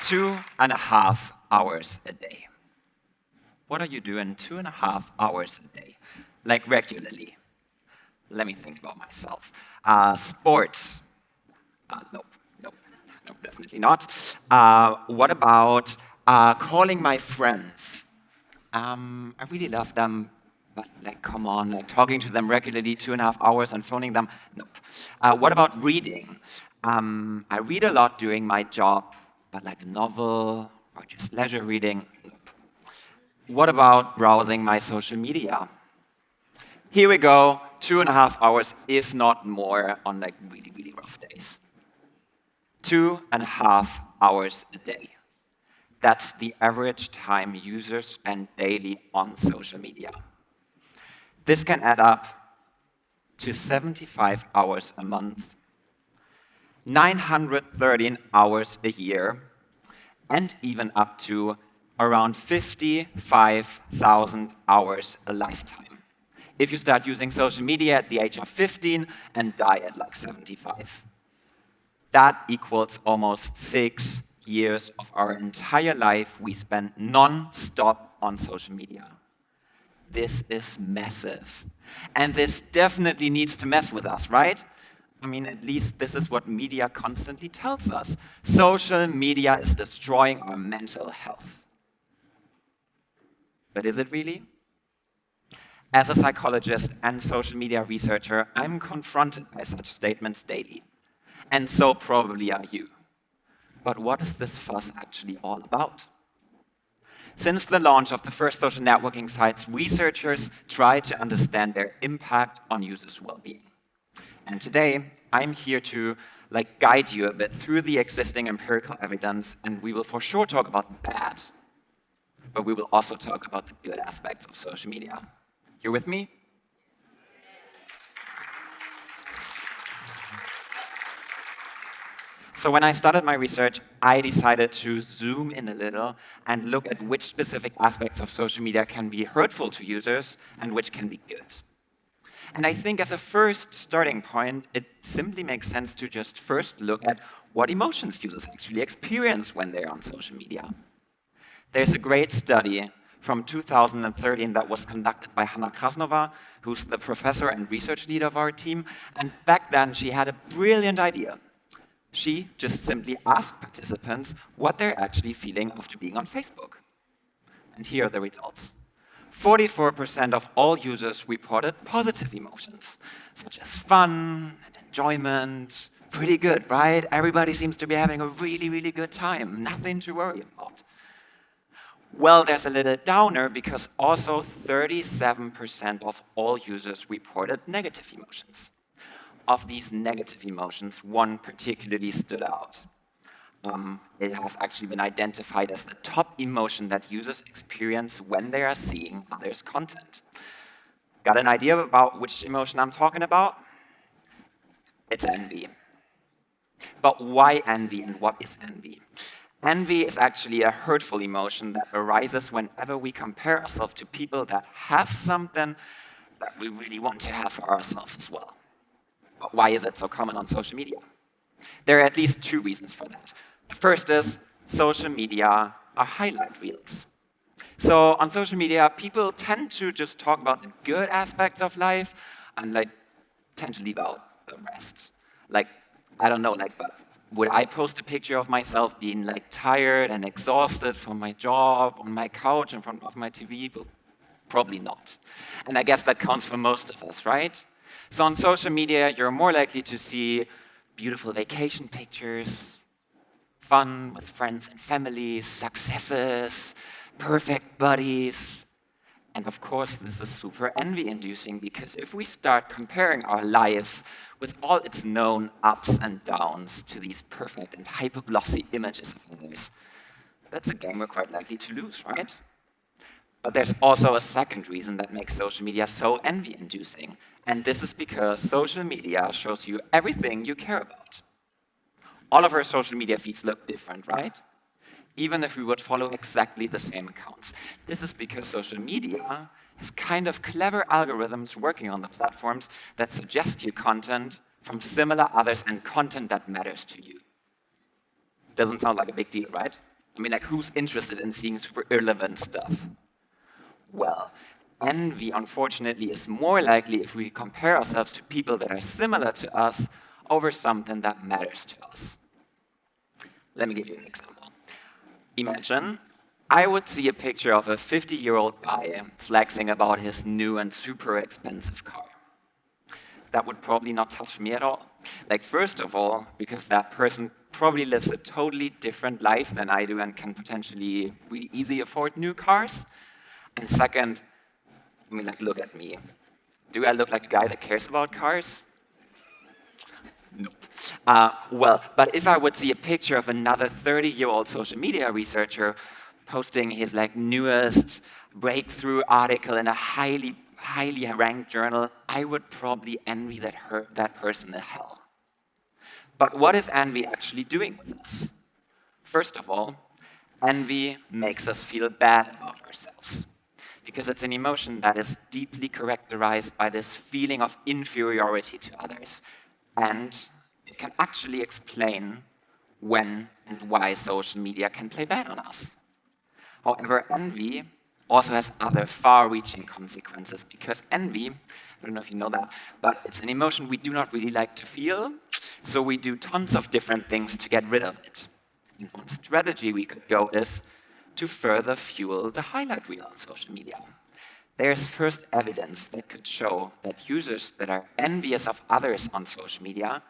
2.5 hours a day. What are you doing 2.5 hours a day? Like regularly? Let me think about myself. Sports? Nope, definitely not. What about calling my friends? I really love them, but like, come on, like talking to them regularly 2.5 hours and phoning them? Nope. What about reading? I read a lot during my job, but like a novel or just leisure reading? Nope. What about browsing my social media? Here we go, 2.5 hours, if not more, on like really, really rough days. 2.5 hours a day. That's the average time users spend daily on social media. This can add up to 75 hours a month, 913 hours a year, and even up to around 55,000 hours a lifetime. If you start using social media at the age of 15 and die at like 75. That equals almost 6 years of our entire life we spend non-stop on social media. This is massive. And this definitely needs to mess with us, right? I mean, at least this is what media constantly tells us. Social media is destroying our mental health. But is it really? As a psychologist and social media researcher, I'm confronted by such statements daily. And so probably are you. But what is this fuss actually all about? Since the launch of the first social networking sites, researchers try to understand their impact on users' well-being. And today, I'm here to guide you a bit through the existing empirical evidence, and we will for sure talk about the bad, but we will also talk about the good aspects of social media. You're with me? So when I started my research, I decided to zoom in a little and look at which specific aspects of social media can be hurtful to users and which can be good. And I think as a first starting point, it simply makes sense to just first look at what emotions users actually experience when they're on social media. There's a great study from 2013 that was conducted by Hanna Krasnova, who's the professor and research leader of our team. And back then, she had a brilliant idea. She just simply asked participants what they're actually feeling after being on Facebook. And here are the results. 44% of all users reported positive emotions, such as fun and enjoyment. Pretty good, right? Everybody seems to be having a really, really good time. Nothing to worry about. Well, there's a little downer because also 37% of all users reported negative emotions. Of these negative emotions, one particularly stood out. It has actually been identified as the top emotion that users experience when they are seeing others' content. Got an idea about which emotion I'm talking about? It's envy. But why envy and what is envy? Envy is actually a hurtful emotion that arises whenever we compare ourselves to people that have something that we really want to have for ourselves as well. But why is it so common on social media? There are at least 2 reasons for that. The first is social media are highlight reels. So on social media, people tend to just talk about the good aspects of life and tend to leave out the rest. I don't know, but would I post a picture of myself being tired and exhausted from my job on my couch in front of my TV? Well, probably not. And I guess that counts for most of us, right? So on social media, you're more likely to see beautiful vacation pictures, fun with friends and families, successes, perfect bodies. And of course, this is super envy-inducing because if we start comparing our lives with all its known ups and downs to these perfect and hyper-glossy images of others, that's a game we're quite likely to lose, right? But there's also a second reason that makes social media so envy-inducing, and this is because social media shows you everything you care about. All of our social media feeds look different, right? Even if we would follow exactly the same accounts. This is because social media has kind of clever algorithms working on the platforms that suggest you content from similar others and content that matters to you. Doesn't sound like a big deal, right? I mean, like, who's interested in seeing super irrelevant stuff? Well, envy, unfortunately, is more likely if we compare ourselves to people that are similar to us over something that matters to us. Let me give you an example. Imagine I would see a picture of a 50-year-old guy flexing about his new and super expensive car. That would probably not touch me at all. Like, first of all, because that person probably lives a totally different life than I do and can potentially really easily afford new cars. And second, I mean, like, look at me. Do I look like a guy that cares about cars? Nope. Well, but if I would see a picture of another 30-year-old social media researcher posting his like newest breakthrough article in a highly ranked journal, I would probably envy that person to hell. But what is envy actually doing with us? First of all, envy makes us feel bad about ourselves, because it's an emotion that is deeply characterized by this feeling of inferiority to others. And it can actually explain when and why social media can play bad on us. However, envy also has other far-reaching consequences, because envy, I don't know if you know that, but it's an emotion we do not really like to feel, so we do tons of different things to get rid of it. And one strategy we could go is to further fuel the highlight reel on social media. There's first evidence that could show that users that are envious of others on social media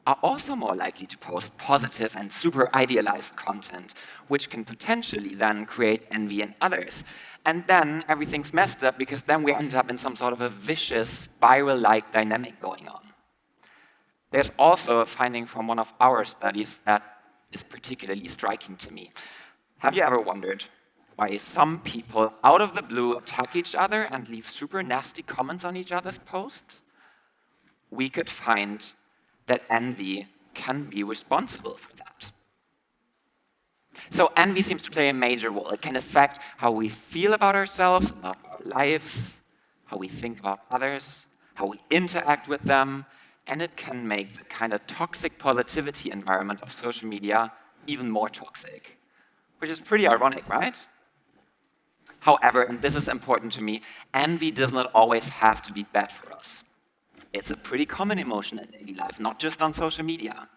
are also more likely to post positive and super idealized content, which can potentially then create envy in others. And then everything's messed up, because then we end up in some sort of a vicious spiral-like dynamic going on. There's also a finding from one of our studies that is particularly striking to me. Have you ever wondered why some people out of the blue attack each other and leave super nasty comments on each other's posts? We could find that envy can be responsible for that. So envy seems to play a major role. It can affect how we feel about ourselves, about our lives, how we think about others, how we interact with them, and it can make the kind of toxic positivity environment of social media even more toxic, which is pretty ironic, right? However, and this is important to me, envy does not always have to be bad for us. It's a pretty common emotion in daily life, not just on social media.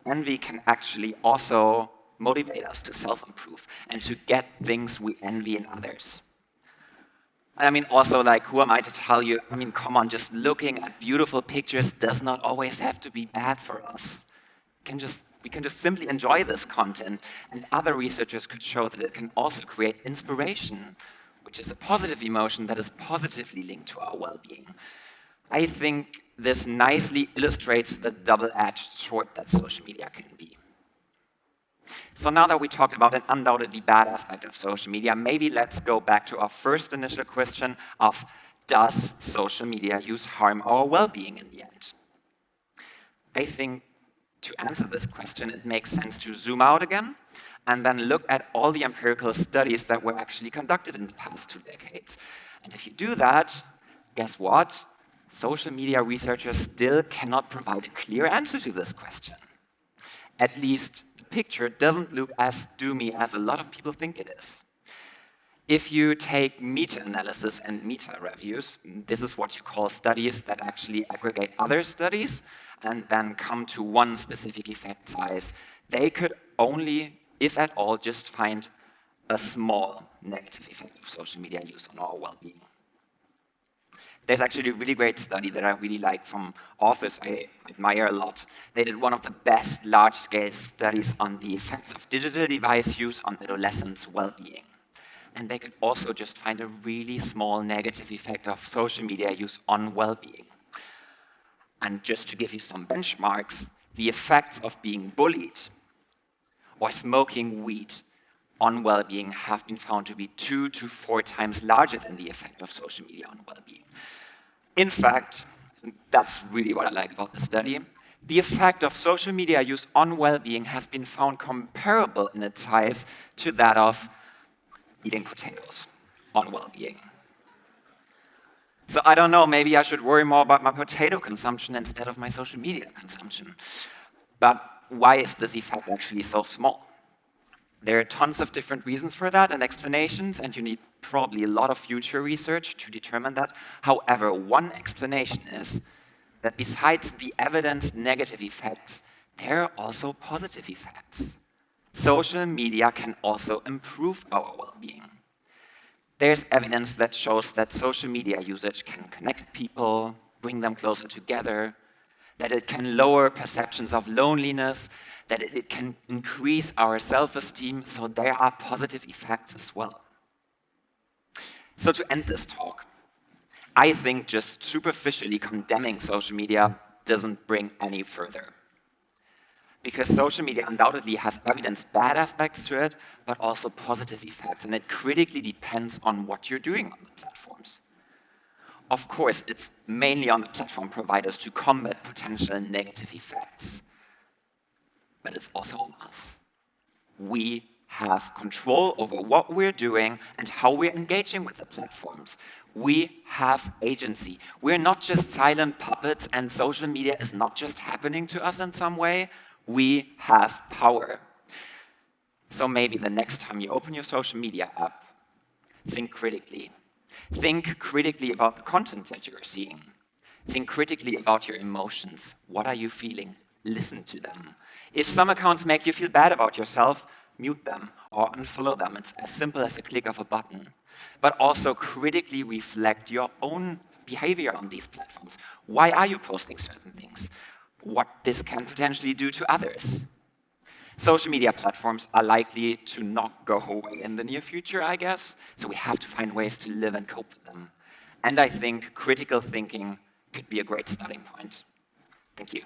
Envy can actually also motivate us to self-improve and to get things we envy in others. I mean, also, like, who am I to tell you? I mean, come on, just looking at beautiful pictures does not always have to be bad for us. We can just simply enjoy this content, and other researchers could show that it can also create inspiration, which is a positive emotion that is positively linked to our well-being. I think this nicely illustrates the double-edged sword that social media can be. So now that we talked about an undoubtedly bad aspect of social media, maybe let's go back to our first initial question of, does social media use harm our well-being in the end? I think to answer this question, it makes sense to zoom out again and then look at all the empirical studies that were actually conducted in the past 2 decades. And if you do that, guess what? Social media researchers still cannot provide a clear answer to this question. At least the picture doesn't look as doomy as a lot of people think it is. If you take meta-analysis and meta-reviews, this is what you call studies that actually aggregate other studies and then come to one specific effect size, they could only, if at all, just find a small negative effect of social media use on our well-being. There's actually a really great study that I really like from authors I admire a lot. They did one of the best large-scale studies on the effects of digital device use on adolescents' well-being. And they could also just find a really small negative effect of social media use on well-being. And just to give you some benchmarks, the effects of being bullied or smoking weed on well-being have been found to be 2 to 4 times larger than the effect of social media on well-being. In fact, that's really what I like about the study, the effect of social media use on well-being has been found comparable in its size to that of eating potatoes on well-being. So I don't know, maybe I should worry more about my potato consumption instead of my social media consumption. But why is this effect actually so small? There are tons of different reasons for that and explanations, and you need probably a lot of future research to determine that. However, one explanation is that besides the evidenced negative effects, there are also positive effects. Social media can also improve our well-being. There's evidence that shows that social media usage can connect people, bring them closer together, that it can lower perceptions of loneliness, that it can increase our self-esteem, so there are positive effects as well. So to end this talk, I think just superficially condemning social media doesn't bring any further. Because social media undoubtedly has evidenced bad aspects to it, but also positive effects, and it critically depends on what you're doing on the platforms. Of course, it's mainly on the platform providers to combat potential negative effects. But it's also on us. We have control over what we're doing and how we're engaging with the platforms. We have agency. We're not just silent puppets, and social media is not just happening to us in some way. We have power. So maybe the next time you open your social media app, think critically. Think critically about the content that you're seeing. Think critically about your emotions. What are you feeling? Listen to them. If some accounts make you feel bad about yourself, mute them or unfollow them. It's as simple as a click of a button. But also critically reflect your own behavior on these platforms. Why are you posting certain things? What this can potentially do to others. Social media platforms are likely to not go away in the near future, I guess, so we have to find ways to live and cope with them. And I think critical thinking could be a great starting point. Thank you.